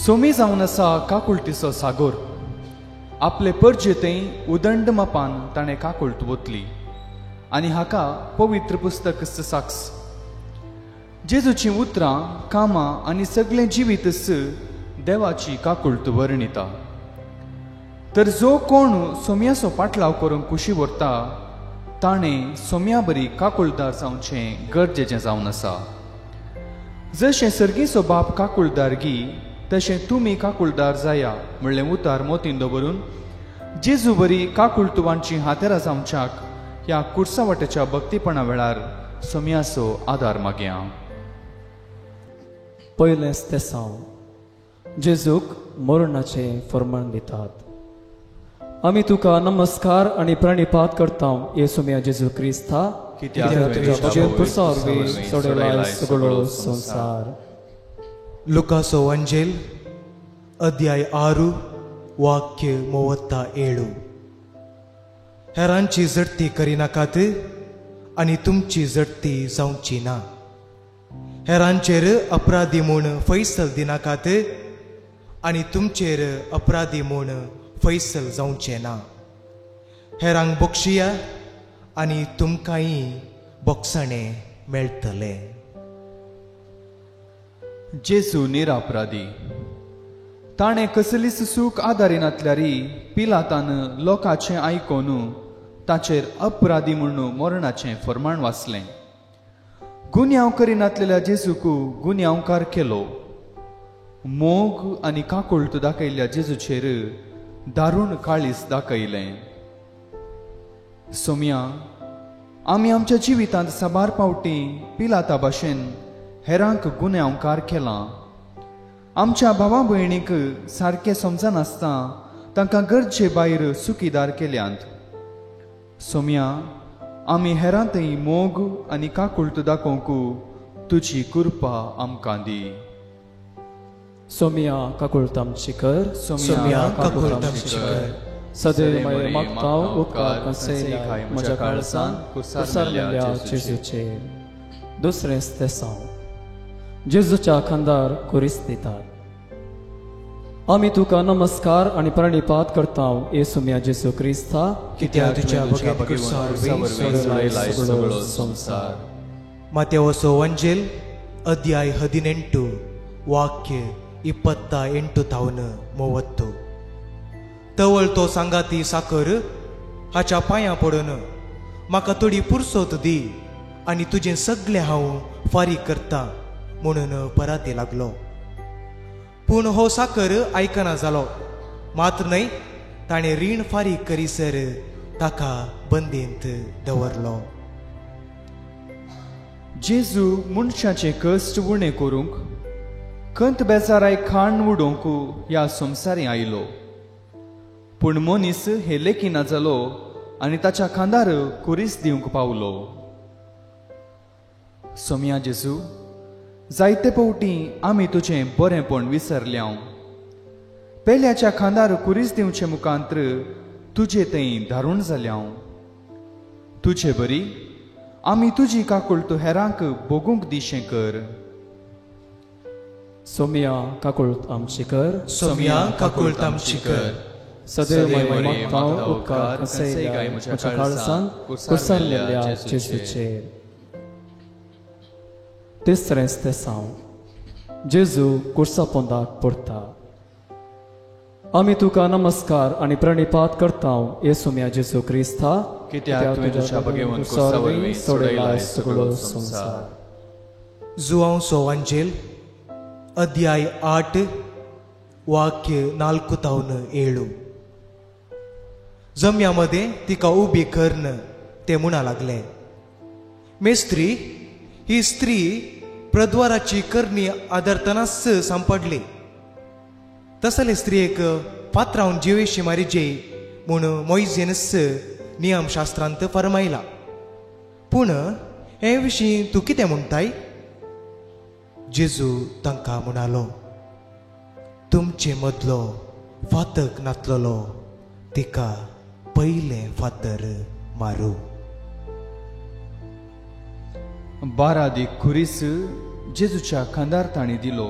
सोमी जावन आसा काकुळटीचो सागोर. आपले परजेतें उदंड मापान ताणें काकुळट ओतली आनी हाका पवित्र पुस्तक साक्स. जेजूची उतरां, कामां आनी सगळें जिवीतस देवाची काकुळट वर्णिता. तर जो कोण सोम्याचो पाटलाव करूंक कुशी व्हरता ताणें सोम्या बरी काकुळदार जावचें गरजेचें जावन आसा. जशें सर्गीचो बाप काकुळदार गी तशें तुमी काकुळदार जाया म्हणलें उतार मोतीन दवरून जेजू बरी काकुळटुवांची हातेरां जावच्याक ह्या कुडसावट्याच्या भक्तीपणा वेळार सोम्याचो आदार मागया. पयलें तेसांव जेजूक मरणाचें फर्माण दितात. आमी तुका नमस्कार आनी प्रणिपात करता येसुम्या जेजू क्रिस्ता, कित्याक तुज्या भजन पुरसावरवी सोडयलाय सगळो संसार. लुकासो अंजेल अध्याय 6 वाक्य 37. हेरांची जडती करिनाकात आनी तुमची जडती जावची ना. हेरांचेर अपराधी म्हूण फैसल दिनाकात आनी तुमचेर अपराधी म्हूण फैसल जावचें ना. हेरांक बक्षिया आनी तुमकांय बक्षणें मेळटलें. जेजू निरापराधी. ताणें कसलीच सूख आदारिनातल्यारी पिलातान लोकांचें आयकोन ताचेर अपराधी म्हूण मरणाचें फर्माण वाचलें. गुन्यांव करिनातलेल्या जेजूक गुन्यांवकार केलो. मोग आनी काकुळट दाखयल्ल्या जेजूचेर दारूण काळीस दाखयलें. सोम्या, आमी आमच्या जिवितांत साबार पावटी पिलाता भाशेन हेरांक गुन्यांवकार केलां. आमच्या भावा भयणीक सारकें समजनासता तांकां गरजे भायर सुखीदार केल्यांत. सोम्या, आमी हेरांतय मोग आनी काकुळट दाखोवंक तुजी कृपा आमकां दी. सोम्या काकुळट आमची कर. सोम्या काकुळट आमची कर. सदैव मागीर मागतांव उपकार कंसयलाय म्हज्या काळजान कुसरलेल्या जेजूचेर. दुसरें तेसांव जेजूच्या खांदार कुरीस दितात. आमी तुका नमस्कार आनी प्रणिपात करता येसुम्या जेजू क्रिस्ता, कित्याक तुज्या भगत कुरसावरवी सोडयलाय सगळो संसार. मातेवसो अंजेल अध्याय 18 वाक्य 28-30. तवळ तो सांगाती साकर हाच्या पांयां पडून म्हाका थोडी पुरसोत दी आनी तुजें सगळें हांव फारीक करता म्हणून पराते लागलो. पूण हो साकर आयकना जालो. मात्र न्हय, ताणें रीण फारीक करीसर ताका बंदेंत दवरलो. जेजू मनशाचे कश्ट उणें करूंक खंत बेजाराय खाण उडोवंक ह्या संवसारी आयलो. पूण मनीस हे लेखीना जालो आनी ताच्या खांदार कुरीस दिवंक पावलो. सोम्या जेजू, जायते फावटी आमी तुजें बरेंपण विसरल्या. पेल्याच्या खांदार कुरीस दिवचे मुखांत्र तुजे थंय धारूण जाल्या. तुजे बरी आमी तुजी काकुळट हेरांक भोगूंक दिशें कर. सोम्या काकुळट आमची कर. सोम्या काकुळट आमची कर. सदैव मागीर मागतांव उपकार कंसयलाय म्हज्या काळजान कुसरलेल्या जेजूचेर. तिसरें तेसांव जेजू कुर्सा पोंदाक पडटा. आमी तुका नमस्कार आनी प्रणिपात करता येसुम्या जेजू क्रिस्ता, कित्याक तुज्या भगवन कुरसावरवी सोडयलाय सगळो संसार. जुआंवसो अंजेल अध्याय 8 वाक्य 4-7. जम्यामध्ये तिका उबी करन ते म्हणा लागले. मेस्त्री, ही स्त्री प्रद्वाराची करणी आदरतनास सांपडली. तसले स्त्रियेक पात्रावन जिवेशी मारिजे म्हूण मोइजेनस नियमशास्त्रांत फरमायला. पूण हे विशीं तूं कितें म्हणटाय? जेजू तांकां म्हणालो, तुमचे मदलो फातक नातलोलो तिका पयलें फातर मारू. 12 कुरीस जेजूच्या खांदार ताणी दिलो.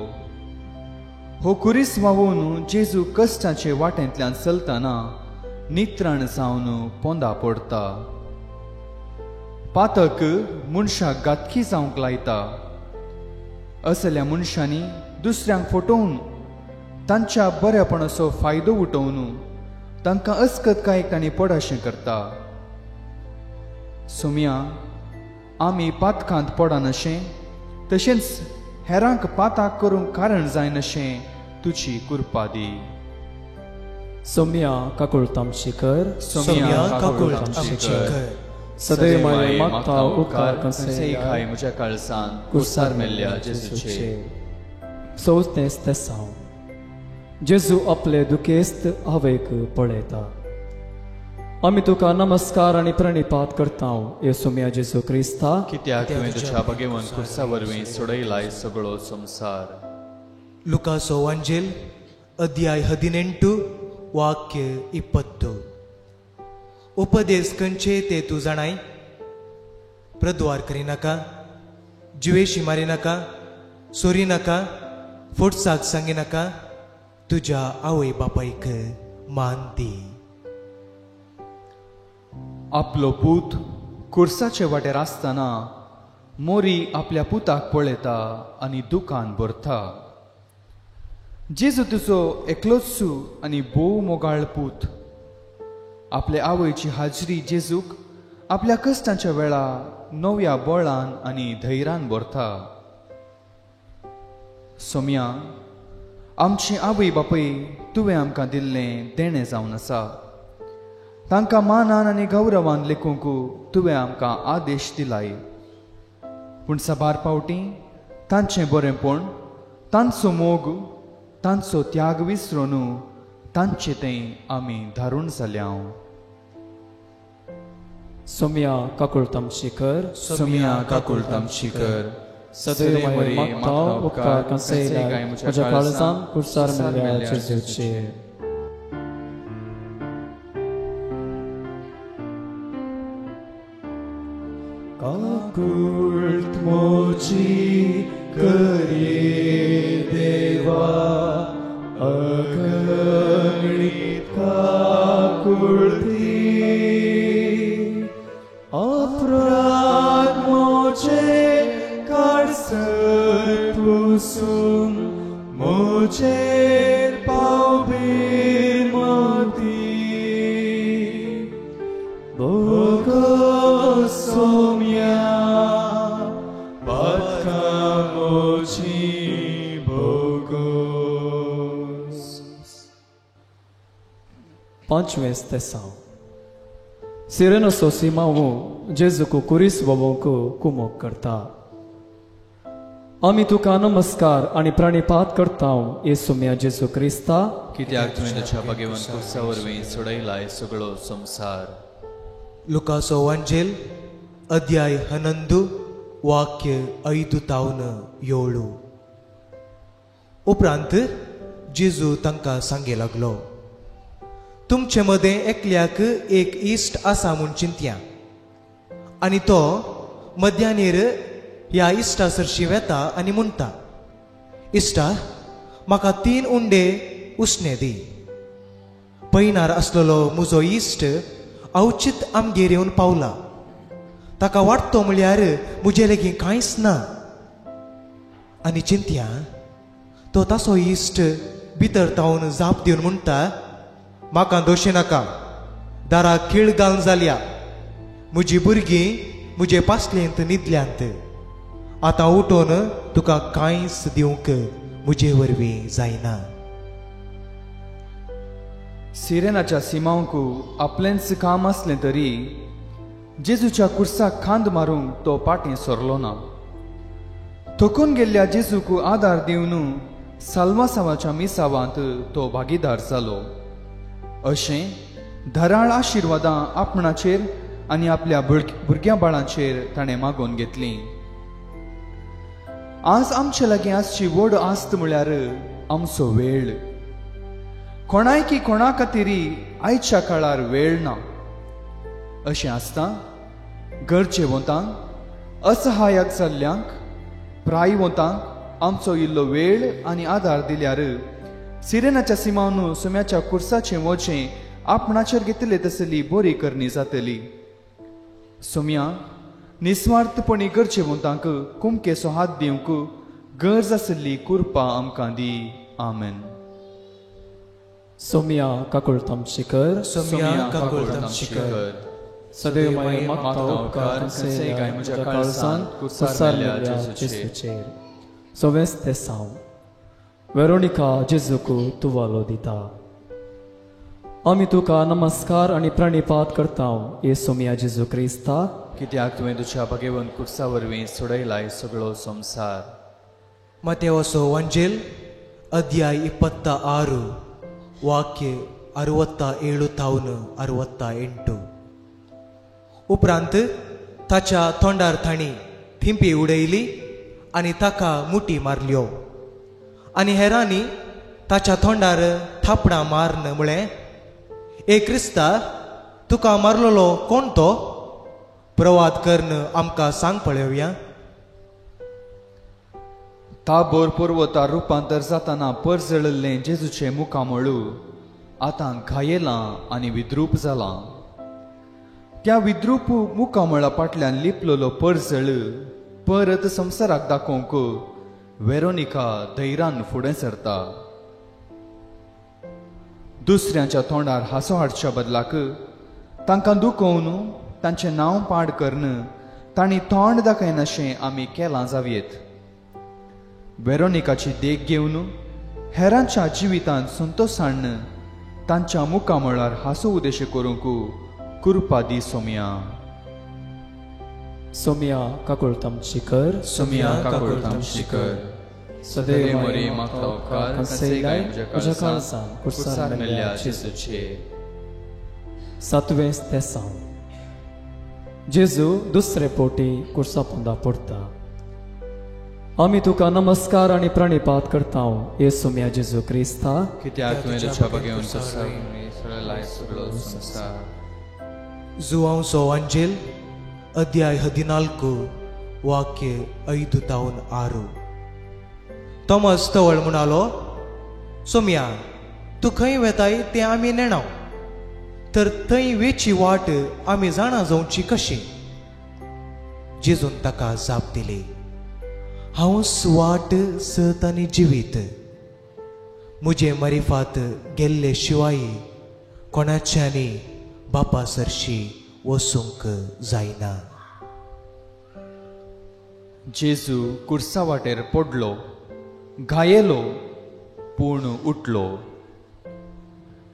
हो कुरीस व्हावून जेजू कश्टाचे वाटेंतल्यान चलतना नित्राण जावन पोंदा पडटा. पातक मनशाक गातकी जावंक लायता. असल्या मनशांनी दुसऱ्यांक फटोवन तांच्या बऱ्यापणाचो फायदो उठोवन तांकां अस्कतकायेक पडाशें करता. सोम्या, आमी पातकांत पडनाशें तशेंच हेरांक पाताक करूंक कारण जायनशें तुजी कृपा दी. सोम्या काकूळ तामशी कर. सोम्या काकूळ तामशी कर. सदैव माये मागता उपकार कंसे खाय म्हज्या काळजान कुर्सार मेल्ल्या जेजूचे. 34 जेजू आपले दुखेस्त हवेक पळयता. आमी तुका नमस्कार आनी प्रणिपात करता येसुम्या जेजू क्रिस्ता, कित्याक तुवें तुज्या भगेवन कुर्सा वरवीं सोडयलाय सगळो संसार. लुकासो वांजेल अध्याय 18 वाक्य 20. उपदेश खंयचे ते तूं जाणाय. प्रद्वार करिनाका, जिवेशी मारिनाका, सोरिनाका, फोटसाक सांगिनाका, तुज्या आवय बापायक मान दी. आपलो पूत कुर्साचे वाटेर आसतना मोरी आपल्या पुताक पळयता आनी दुकान भरता. जेजू तुजो एकलोचू आनी बोव मोगाळ पूत आपले आवयची हाजरी जेजूक आपल्या कश्टाच्या वेळा नव्या बळान आनी धैर्यान भरता. सोम्या, आमची आवय बापय तुवें आमकां दिल्लें देणें जावन आसा. तांकां मानान आनी गौरवान लेखूंक तुवें आमकां आदेश दिलाय. पूण साबार पावटी तांचें बरेंपण, तांचो मोग, तांचो त्याग विसरून तांचे तें आमी धारून जाल्या. सोम्या काकूळ तामशी कर. सोम्या काकूळ तामशी कर. सदैव माये मागता उपकार कंसे खाय म्हज्या काळजान कुर्सार मेल्ल्या जेजूचे. काकूळ मोची करी देवा, अगणित काकूळ ती, अपराध मोचे काडसर पुसून मोचेर पावबीर मती. बोगो सोम्या पातका मोची बोगोस. 5 सिरेनोसो सिमावो जेजूको कुरीस वोवोको कुमोक करता. आमी तुका नमस्कार आनी प्रणिपात करता येसुम्या जेजू क्रिस्ता, कित्याक तुवें तुज्या भगेवन कुर्सा वरवीं सोडयलाय सगळो संसार. लुकासो वांजेल अध्याय 11 वाक्य 5-7. उपरांत जेजू तांकां सांगे लागलो, तुमचे मदें एकल्याक एक इश्ट आसा म्हूण चिंतया, आनी तो मध्यानेर ह्या इश्टा सरशी वेता आनी म्हणटा, इश्टा, म्हाका 3 उंडे उसणे दी. पैनार आसलेलो म्हजो इश्ट अवचित आमगेर येवन पावला. ताका वाटतो म्हळ्यार म्हजे लेगीत कांयच ना. आनी चिंतया, तो ताचो इश्ट भितर तावन जाप दिवन म्हणटा, म्हाका दोशी नाका, दाराक खीळ घालून जाल्या. म्हजी भुरगीं म्हजे पासलेंत न्हिदल्यांत. आतां उठोन तुका कांयच दिवंक म्हजे वरवीं जायना. सिरेनाच्या सिमांक आपलेंच काम आसलें तरी जेजूच्या कुर्साक खांद मारूंक तो पाटी सरलो ना. थकून गेल्ल्या जेजूक आदार दिवन साल्वासावाच्या मिसावांत तो भागीदार जालो. अशें धराळ आशिर्वादां आपणाचेर आनी आपल्या भुरग्यां बाळांचेर ताणें मागोवन घेतलीं. आज आमचे लागीं आसची व्हड आस्त म्हळ्यार आमचो वेळ. कोणायकी कोणा खातीरी आयच्या काळार वेळ ना. अशें आसता गरजेवंतांक, असहायक जाल्ल्यांक, प्रायवंतांक, आमचो इल्लो वेळ आनी आदार दिल्यार सिरेनाच्या सिमावन सुम्याच्या कुर्साचे मोचे आपणाचेर घेतले तसली बरी करणी जातली. सुम्या निस्वार्थपणी गरजेवंतांक कुमकेचो हात दिवंक गरज आसली कृपा आमकां दी. आमेन. सोम्या काकूळ तामची कर. सोम्या काकूळ तामची कर. सदैव मागीर मागता उपकार कसे गाय म्हज्या काळजांत कुसारलेल्या जेजूचेर. 24 वेरोनिका जेजूक तुवालो दिता. आमी तुका नमस्कार आनी प्रणिपात करता हे सोम्या जेजू क्रिस्ता, कित्याक तुवें तुज्या भगेवन कुर्सा वरवीं सोडयलाय सगळो संवसार. मतेवसो वांजेल अध्याय 26 वाक्य 67-68. उपरांत ताच्या तोंडार ताणी थिंपी उडयली आनी ताका मुठी मारल्यो. आनी हेरांनी ताच्या तोंडार थापडां मारन म्हळें, ए क्रिस्ता, तुका मारलोलो कोण तो? प्रवाद करन आमकां सांग पळोवया. ताबोर पर्वतार रुपांतर जाताना परजळिल्लें जेजूचें मुखामळू आतां घायेलां आनी विद्रूप जालां. त्या विद्रूप मुखामळा फाटल्यान लिपलोलो परजळ परत संवसाराक दाखोवंक वेरोनिका धैर्यान फुडें सरता. दुसऱ्यांच्या तोंडार हांसो हाडच्या बदलाक तांकां दुखोवन तांचें नांव पाड करन तांणी तोंड दाखयनाशें आमी केलां जावयेत. वेरोनिकाची देख घेवन हेरांच्या जिवितांत संतोश हाडन तांच्या मुखामळार हांसो उदेश करूंक कृपा दी. सोम्या. सोम्या काकूळ तामची कर. सोम्या काकूळ तामची कर. सदैव मरी मागता उपकार कसे गाय म्हज्या काळजांत कुसारलेल्या जेजूचेर. 7 जेजू दुसरे पोटी कुर्सा पोंदा पडटा. आमी तुका नमस्कार आनी प्रणिपात करता हे सोम्या जेजू क्रिस्ता, कित्याक तुवें तुज्या भगेवन कुर्सा वरवीं सोडयलाय सगळो संवसार. जुआंवसो वांजेल अध्याय 14 वाक्य 5-6. तोमस तवळ म्हणालो, सोम्या, तूं खंय वेताय तें आमी नेणाव, तर थंय वेची वाट आमी जाणा जावची कशी? जेजून ताका जाप दिली, हांव वाट सत आनी जिवीत. म्हजे मरिफात गेल्ले शिवाय कोणाच्यानी बापा सरशी वसूंक जायना. जेजू कुर्सा वाटेर पडलो, घायेलो पूण उठलो.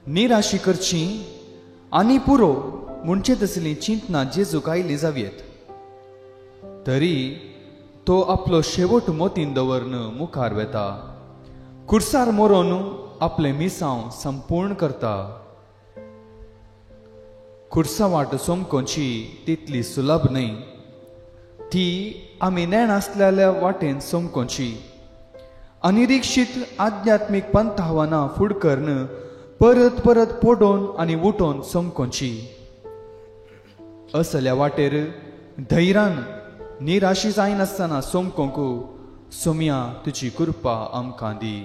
निराशी करची आनी पुरो म्हणचे तसली चिंतना जेजूक आयली जावयेत. तरी तो आपलो शेवट मोतीन दवरन मुखार वेता. कुर्सार मोरोन आपले मिसांव संपूर्ण करता. कुर्सा वाट सोमकोची तितली सुलभ न्हय. ती आमी नेण आसलेल्या वाटेन सोमकोची. अनिरिक्षीत आध्यात्मीक पंथ आव्हानां फुड करन परत परत पडोवन आनी उठोवन सोमकोची. असल्या वाटेर धैर्यान निराशी जायनासतना सोमकोंक सोम्या तुजी कृपा आमकां दी.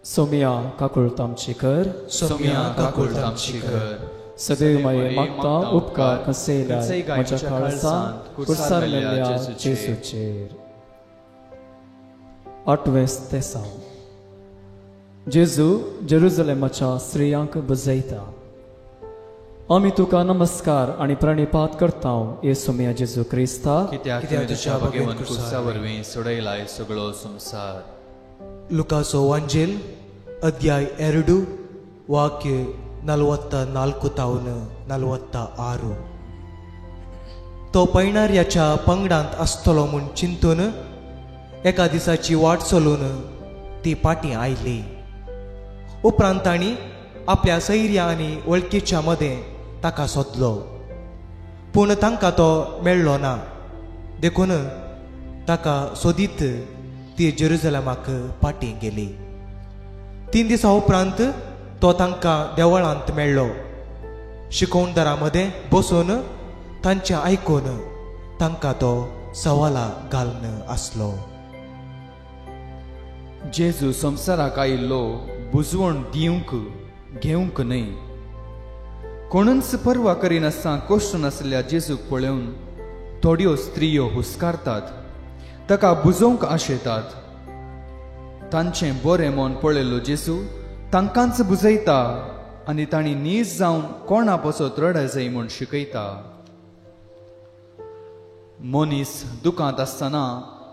सोम्या काकूळ तामची कर. सोम्या काकूळ तामची कर. सदैव मागीर मागता उपकार कसे गाय म्हज्या काळजांत कुसारलेल्या जेजूचेर. 8 जेजू जेरुजलेमाच्या स्त्रियांक बुजयता. आमी तुका नमस्कार आनी प्रणिपात करता हे सोम्या जेजू क्रिस्ता, कित्याक तुवें तुज्या भगेवन कुर्सा वरवीं सोडयलाय सगळो संवसार. लुकासो वांजेल अध्याय 2 वाक्य 44-46. तो पैणाऱ्याच्या पंगडांत आसतलो म्हूण चिंतून एका दिसाची वाट चलून ती पाटी आयली. उपरांत ताणी आपल्या सैर्या आनी वळखीच्या मदें ताका सोदलो, पूण तांकां तो मेळ्ळो ना. देखून ताका सोदीत ती जेरुजलेमाक पाटी गेली. 3 दिसां उपरांत तो तांकां देवळांत मेळ्ळो. शिकोवणदारा मदें बसून तांचें आयकून तांकां तो सवाला घालन आसलो. जेजू संवसाराक आयिल्लो बुजवण दिवंक घेवंक न्हय. कोणूच परवा करिनासतना कोश्ट नासलेल्या जेजूक पळोवन थोड्यो स्त्रियो हुस्कारतात, ताका बुजोवंक आशेतात. तांचें बरें मन पळयल्लो जेजू तांकांच बुजयता आनी तांणी नीज जावन कोणा पसत रड जाय म्हूण शिकयता. मनीस दुखांत आसतना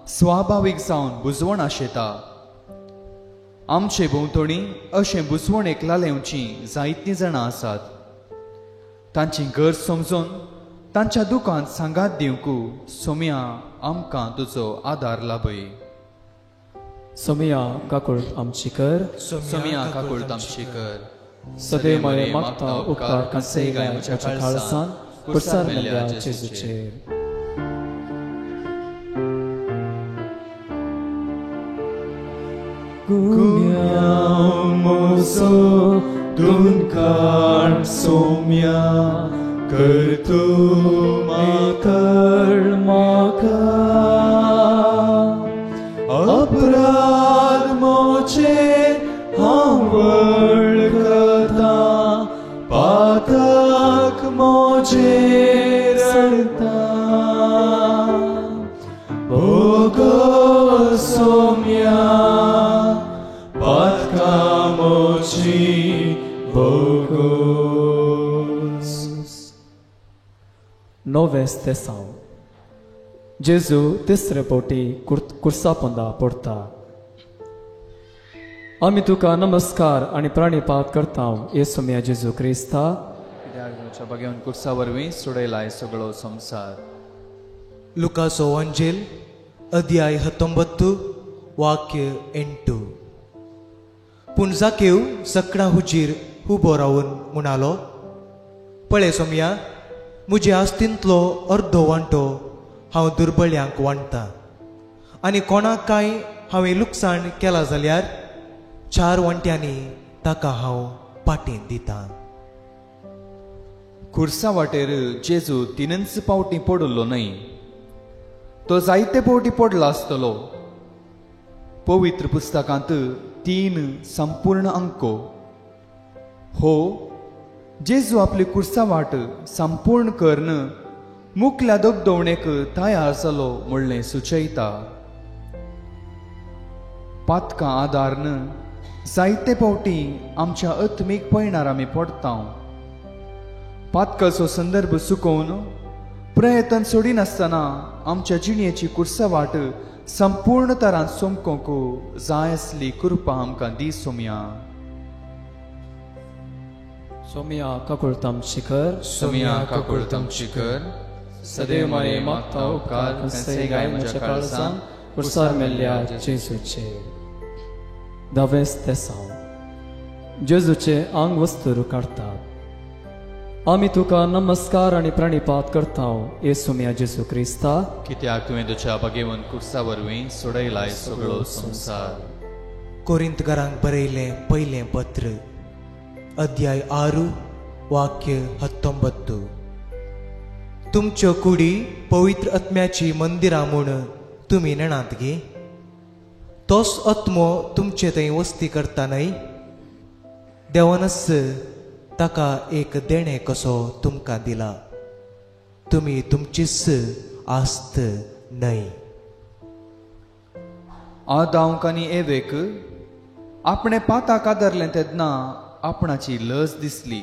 स्वाभावीक जावन बुजवण आशेता. आमचे भोंवतणी अशें बुजवणेक लालेवचीं जायतीं जाणां आसात. तांची गरज समजून तांच्या दुखांत सांगात दिवंक सोम्या आमकां तुजो आदार लाभय. सोम्या काकूळट आमची कर, सोम्या काकूळट आमची कर. सदैव माये मागता उपकार कंसे गाय म्हज्या काळसान कुर्सार मेल्ल्या जेजूचेर. Gumiał mozo dunkan somia kertu makar maka अपराध मोचे हांवळ करता पातक मोचे रडता भोगो सोम्या पातकामोची भोगोस. नवे स्तेसांव. जेजू तिसरे फावटी कुर्सा पोंदा पडटा. आमी तुका नमस्कार आनी प्राणिपात करता येसुम्या जेजू क्रिस्ता. कित्याक बगेवन कुर्सा वरवीं सोडयलाय सगळो संवसार. लुकासो अंजेल अध्याय 19 वाक्य 8. पूण जाकेव सकणा हुजीर उबो रावन म्हणालो, पळय सोम्या, म्हजे आस्तींतलो अर्दो वांटो हांव दुर्बळ्यांक वांटता आनी कोणाक काय हांवें लुकसाण केला जाल्यार 4 वांट्यांनी ताका हांव पाटीन दितां. कुर्सा वाटेर जेजू 3 पावटी पडलो न्हय, तो जायते पावटी पडलो आसतलो. पवित्र पुस्तकांत 3 संपूर्ण अंको. हो, जेजू आपली कुर्सा वाट संपूर्ण करून मुखल्या दोगदोवणेक तयार जालो म्हणलें सुचयता. पातकां आदारन जायते पावटी आमच्या आत्मीक पयणार आमी पडटा. पातकाचो संदर्भ चुकोवन प्रयत्न सोडिनासतना आमच्या जिणेची कुर्सा वाट संपूर्ण तरान सोमकोंक जाय आसली कृपा आमकां दी सोम्या. सोम्या काकूळट आमची कर, सोम्या काकूळट आमची कर. सदैव माये मागता उपकार कंसे गाय म्हज्या काळसान कुर्सार मेल्ल्या जेजूचेर. 10 स्तेसांव. जेजूचे आंग वस्तूर काडतात. आमी तुका नमस्कार आनी प्राणिपात करता येसुम्या जेजू क्रिस्ता. कित्याक तुवें तुज्या बगेवन कुर्सा वरवीं सोडयलाय सगळो संवसार. कोरिंतकारांक बरयलें पयलें पत्र अध्याय 6 वाक्य 19. तुमच्यो कुडी पवित्र आत्म्याची मंदिरां म्हूण तुमी नेणात गे. तोच आत्मो तुमचे थंय वस्ती करता न्हय. देवानच ताका एक देणे कसो तुमकां दिला. तुमी तुमचीच आस्त न्हय. आदांक आनी एवेक आपणे पाताक आदारलें तेन्ना आपणाची लज दिसली,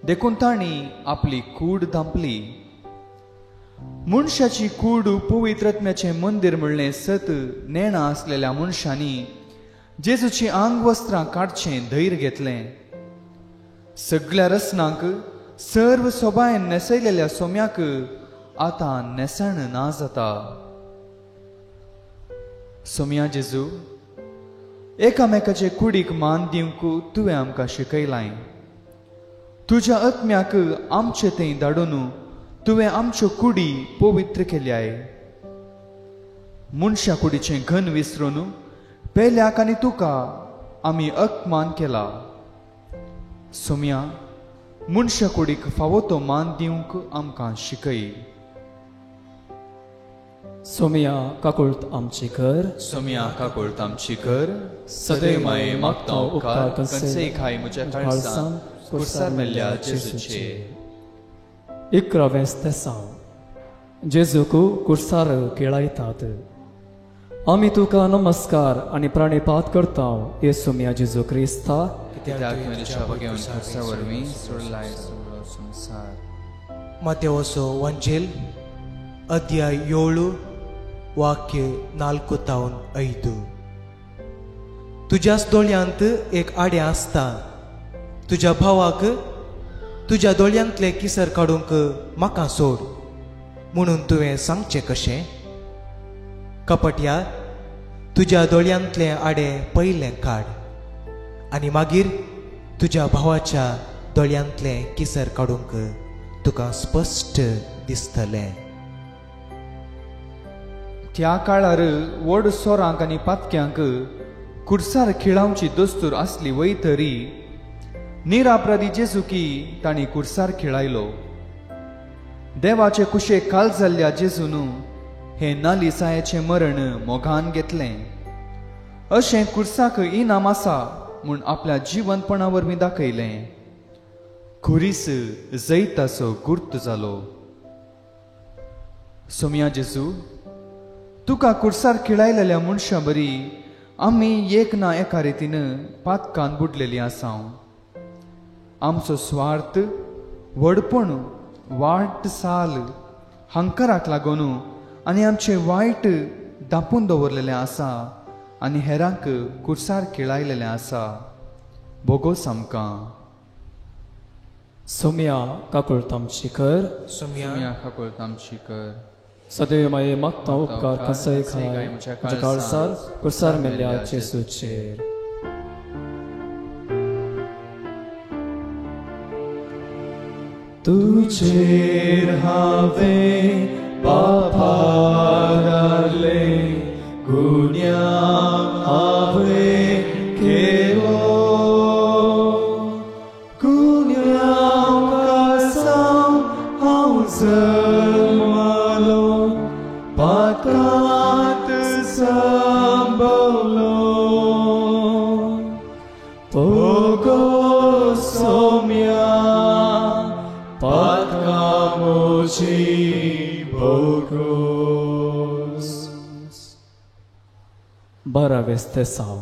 देखून तांणी आपली कूड धांपली. मनशाची कूड पवित्र आत्म्याचें मंदिर म्हणलें सत नेणा आसलेल्या मनशांनी जेजूची आंग वस्त्रां काडचें धैर्य घेतलें. सगळ्या रसनांक सर्व सोबायेन नेसयलेल्या सोम्याक आतां नेसण ना जाता. सोम्या जेजू, एकामेकाचे कुडीक मान दिवंक तुवें आमकां शिकयलां. तुज्या आत्म्याक आमचे थंय धाडून तुवें आमच्यो कुडी पवित्र केल्याय. मनशा कुडीचें घन विसरून पेल्याक आनी तुका आमी अपमान केला. सोम्या, मनशा कुडीक फावो तो मान दिवंक आमकां शिकय. सोमिया काकुळत आमची कर सोम्या काकुळत आमची कर सदैव माये मागता उपकार कनसे खाय मुझ्या काळसान कुर्सार मेल्ल्या जेजूचे 11वें स्तेसांव जेजूकू कुर्सार केळायतात आमी तुका नमस्कार आनी प्राणिपात करता येसुम्या जेजू क्रिस्ता कित्याक तुवें बगेवन कुर्सा वरवीं सोडलाय सगळो संसार मत्तेवसो वंजेल अध्याय 7 वाक्य 4-5 तुज्याच दोळ्यांत एक आडे आसता तुज्या भावाक तुज्या दोळ्यांतले किसर काडूंक म्हाका सोड म्हणून तुवें सांगचें कशें कपट्या तुज्या दोळ्यांतले आडे पयलें काड आनी मागीर तुज्या भावाच्या दोळ्यांतले किसर काडूंक तुका स्पश्ट दिसतलें त्या काळार व्हड सोरांक आनी पातक्यांक कुर्सार खिळावची दस्तूर आसली वय तरी निरापराधी जेजूकी तांणी कुर्सार खिळायलो देवाचे कुशेक काल जाल्ल्या जेजून हे नालिसायाचे मरण मोगान घेतलें अशें कुर्साक इनाम आसा म्हूण आपल्या जिवंतपणा वरवीं दाखयलें खुरीस जैताचो गुर्त जालो सोम्या जेजू तुका कुर्सार खिळायलेल्या मनशां बरी आमी एक ना एका रितीन पातकान बुडलेलीं आसां आमचो स्वार्थ व्हडपण वाट साल हंकाराक लागून आनी आमचे वायट दापून दवरलेलें आसा आनी हेरांक कुर्सार खिळायलेलें आसा बोगोस आमकां सोम्या काकुळत आमची कर सोम्या काकुळत आमची कर सदैव माये मागता उपकार कनसे खाय मुझ्या काळसार कुर्सार मेल्ल्या जेजूचेर तुझेर हांवें पापार घाले गुन्यांव हांवें केलो गुन्यांव कासांव हांव जल्मलो पातकांत सांबलो पोगो सोम्या पातका मोची बोगोस 12वें स्तेसांव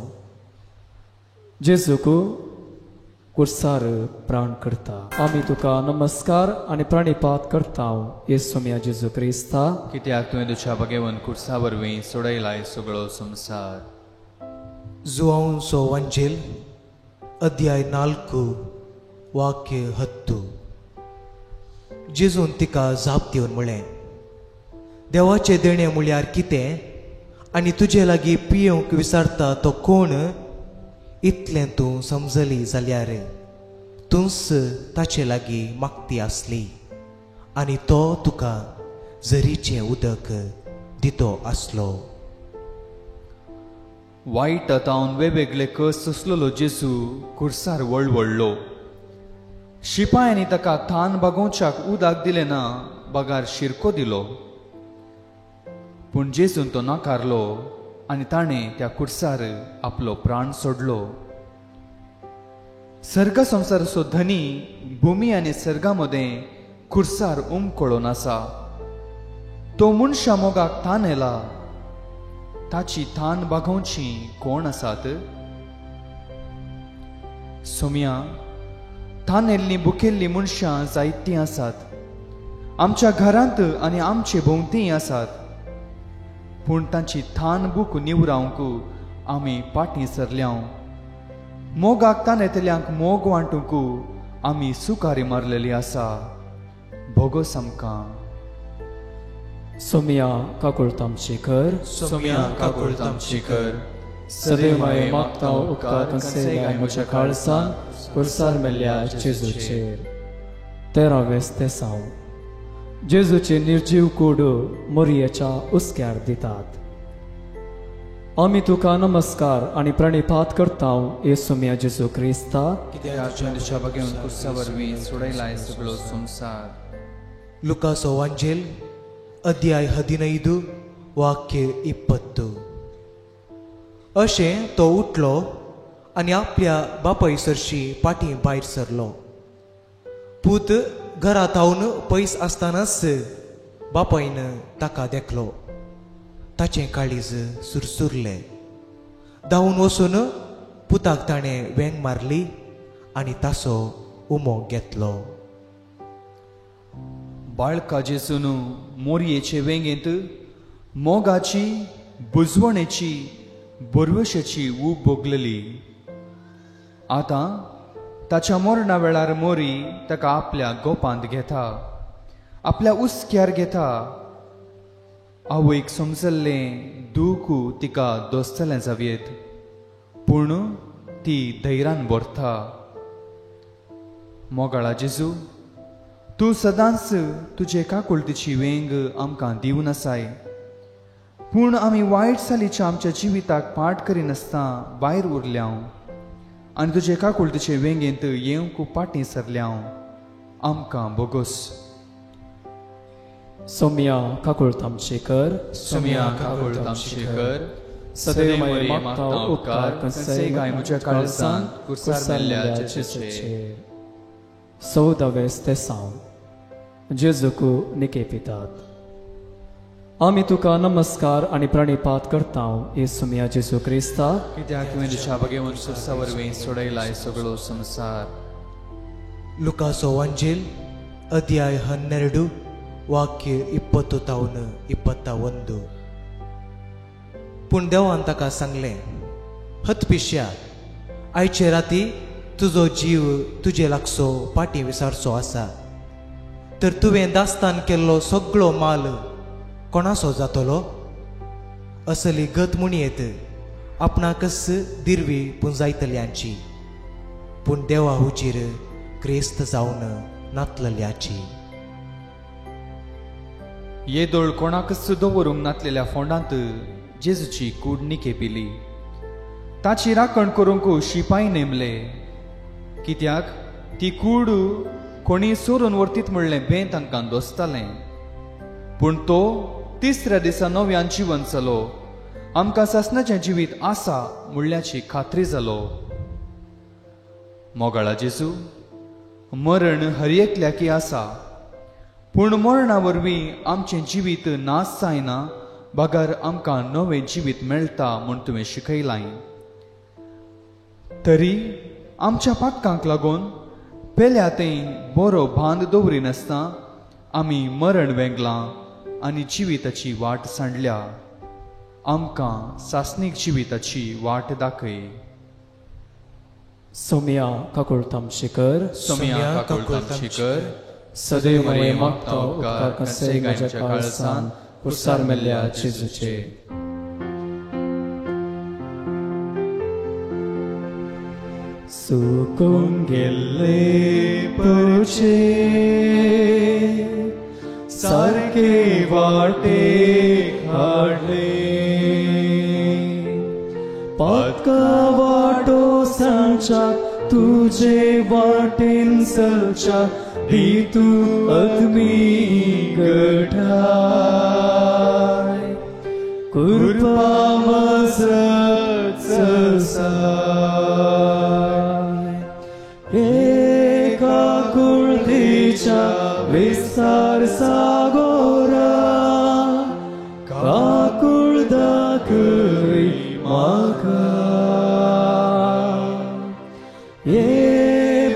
जेजूकू कुर्सार प्राण करता आमी तुका नमस्कार आनी प्राणिपात करता येसुम्या जेजू क्रिस्ता कित्याक तुवें तुज्या बगेवन कुर्सा वरवीं सोडयलाय सगळो संसार जुआंवचो वंजेल अध्याय 4 वाक्य 10 जेजून तिका जाप दिवन म्हळें देवाचे देणे म्हळ्यार कितें आनी तुजे लागीं पियेवंक विचारता तो कोण इतलें तूं समजली जाल्यार तूंच ताचे लागीं मागती आसली आनी तो तुका झरीचें उदक दितो आसलो वायट आतावन वेगवेगळे कस असलेलो जेजू कुर्सार वळवळलो शिपायांनी ताका थान बागोवच्याक उदक दिलें ना बागार शिरको दिलो पूण जेजून तो नाकारलो आनी ताणें त्या कुर्सार आपलो प्राण सोडलो सर्ग संसाराचो धनी भुमी आनी सर्गा मदें कुर्सार उमकोळोन आसा तो मनशा मोगाक थान येला ताची थान बागोवची कोण आसात सोम्या थान येल्लीं भुकेल्लीं मनशां जायतीं आसात आमच्या घरांत आनी आमचे भोंवतीय आसात पूण तांची थान बूक निवरावंक आमी पाटी सरल्याव मोगाक तान येतल्यांक मोग वांटूंक आमी सुकारी मारलेली आसा भोगोस आमकां सोम्या काकुळत आमची कर सोम्या काकुळत आमची कर सदैव माये मागता उपकार कनसे गाय म्हज्या काळसान कुर्सार मेल्ल्या जेजूचेर 13वें स्तेसांव जेजूचे निर्जीव कूड मोरयेच्या उस्क्यार दितात आमी तुका नमस्कार आनी प्रणिपात करता येसुम्या जेजू क्रिस्ता कित्याक तुवें तुज्या बगेवन कुर्सा वरवीं सोडयलाय सगळो संसार लुकाचो वंजेल अध्याय 15 वाक्य 20. अशें तो उठलो आनी आपल्या बापायसरशी फाटीं भायर सरलो. पूत घरांत हावन पयस आसतनाच बापायन ताका देखलो. ताचें काळीज सुरसुरलें. धांवन वचून पुताक ताणें वेंग मारली आनी ताचो उमो घेतलो. बाळका जेसून मोरयेचे वेंगेंत मोगाची बुजवणेची बोरवशेची ऊब बोगलली. आतां ताच्या मरणा वेळार मोरी ताका आपल्या गोपांत घेता, आपल्या उस्क्यार घेता. आवयक समजल्लें दूख तिका दोस्तलें जावयेत, पूण ती धैर्यान भरता. मोगाळा जेजू, तूं सदांच तुजे काकुळतीची वेंग आमकां दिवन आसाय, पूण आमी वायट सालीच्या आमच्या जिविताक पाट करिनासतना भायर उरल्याव आनी तुजे काकुळतीचे वेंगेंत येवंक पाटीं सरल्याव. आमकां बोगोस. सोम्या काकुळतामचेकर, सोम्या काकुळतामचेकर, सदैव मागता उपकार कंसे गाय म्हज्या काळजांत कुर्सारलेल्या जेजूचेर. 14वें स्तेसांव. जेजूक निकेपितात. आमी तुका नमस्कार आनी प्रणिपात करता येसुमिया जेजू क्रिस्ता, कित्याक तुवें तुज्या बगेवन सुरसा वरवीं सोडयलाय सगळो संवसार. लुकाचो वांजेल अध्याय 12 वाक्य 20-21. पूण देवान ताका सांगलें, हतपिश्या, आयचे राती तुजो जीव तुजे लागसो फाटीं विसारचो आसा. तर तुवें दास्तान केल्लो सगळो माल कोणाचो जातलो? असली गत म्हणयेत आपणाकच दिरवी पुंजायतल्यांची, पूण देवा हुजीर क्रेस्त जावन नातलल्याची. येदोळ कोणाकच दवरूंक नातलेल्या फोंडांत जेजूची कूड निकेपिली. ताची राखण करूंक शिपाई नेमले, कित्याक ती कूड कोणी सोरून व्हरतीत म्हणलें बें तांकां दोसतालें. पूण तो तिसऱ्या दिसा नव्यान जिवन जालो, आमकां ससनाचें जिवीत आसा म्हणल्याची खात्री जालो. मोगाळा जेजू, मरण हर एकल्याकी आसा, पूण मरणा वरवीं आमचें जिवीत नास जायना, बागार आमकां नवें जिवीत मेळटा म्हूण तुवें शिकयलाय. तरी आमच्या पातकांक लागून पेल्या तें बरो बांद दवरिनासतना आमी मरण वेंगलां आनी जिविताची वाट सांडल्या. आमकां सासनीक जिविताची वाट दाखय. सोम्या काकुळतामचेकर, सोम्या काकुळतामचेकर, सदैव मागता उपकार कंसे गायच्या काळजांत कुर्सारलेल्या जेजूचेर. सुकून गेल्ले परचे सारके वाटेक हाडले, पातका वाटो सांगच्याक तुजे वाटेन चलच्याक दी तूं अग्मी गठाय. कृपा मजत एका कुळतीच्या विस्तार सागोरा काकुळ दाखय म्हाका. ये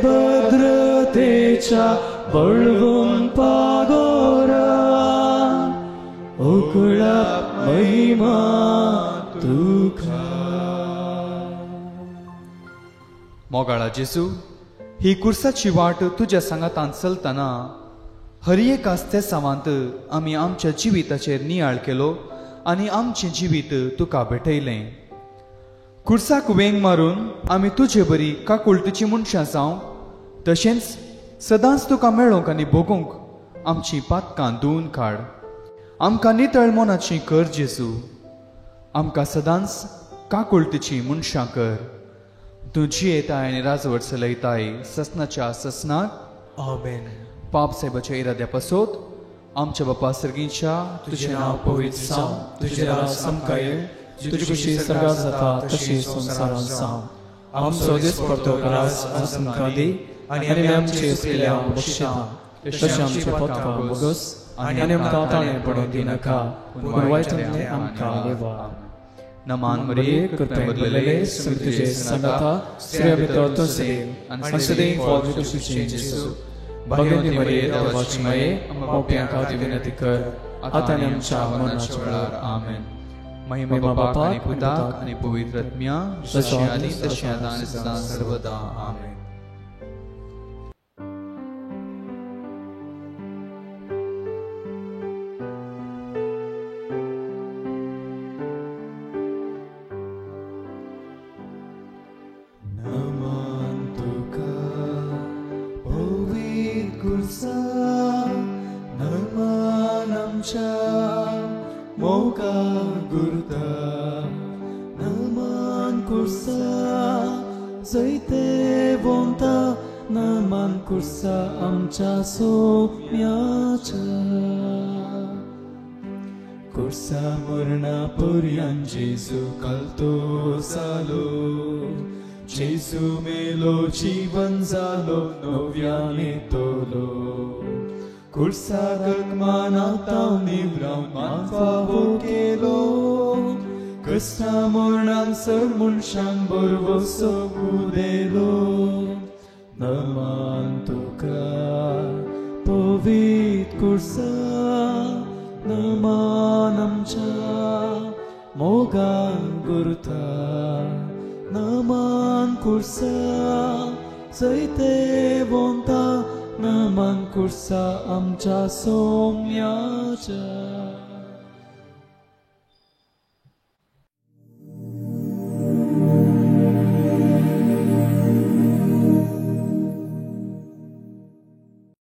भद्रतेच्या बळवून पागोरा उकळा महिमा तुका. मोगाळा जेजू, ही कुर्साची वाट तुज्या सांगातान चलतना हर एक आस्ते सावांत आमी आमच्या जिविताचेर नियाळ केलो आनी आमचें जिवीत तुका भेटयलें. कुर्साक वेंग मारून आमी तुजे बरी काकुळतीची मनशां जावं, तशेंच सदांच तुका मेळोंक आनी भोगूंक आमची पातकां धुवन काड. आमकां नितळ मोनाची कर जेजू. आमकां सदांच काकुळतीची मनशां कर. तूं जियेताय आनी राजवट चलयताय ससनाच्या ससनाक. आमेन. पाप साहेबाच्या इराद्या पासत आमच्या बापा सर्गींच्या तुझे नाव पवित्र जावं, तुझे राज समकाय, तुझी खुशी सर्गात जाता तशी संसारात जावं. आमचो दिसपडतो रास आमकां दी, आनी आमचे केल्या बक्षिता, तशें आमचे पथकां बोगस, आनी आमकां ताळें पडूंक दिनाका, पूण वायटांतले आमकां लेवा. नमान मरिये कृपया भरलेले सगळे तुझे संगता, स्त्रिया भितर तूं देव, आनी सदैव फळ तुझें जेजू. भाग्यवती मरिये देवाची माये, मोप्यां खातीर विनंती कर, आतां आनी आमच्या मरणाच्या वेळार. आमेन. महिमा बापाक आनी पुताक आनी पवित्र आत्म्या, जशें आदी तशें आतां आनी सदां सर्वदा. आमेन. Kursa amcha somyacha Kursa murna puryan Jesu kalto salo Jesu melo jivan zalo novyane tolo Kursa gagmana tauni braun manfavo kelo Kursa murnam sermun shang borvoso budelo Naman tuka povit kursa Naman amcha moga gurta Naman kursa zaite vonta Naman kursa amcha somyacha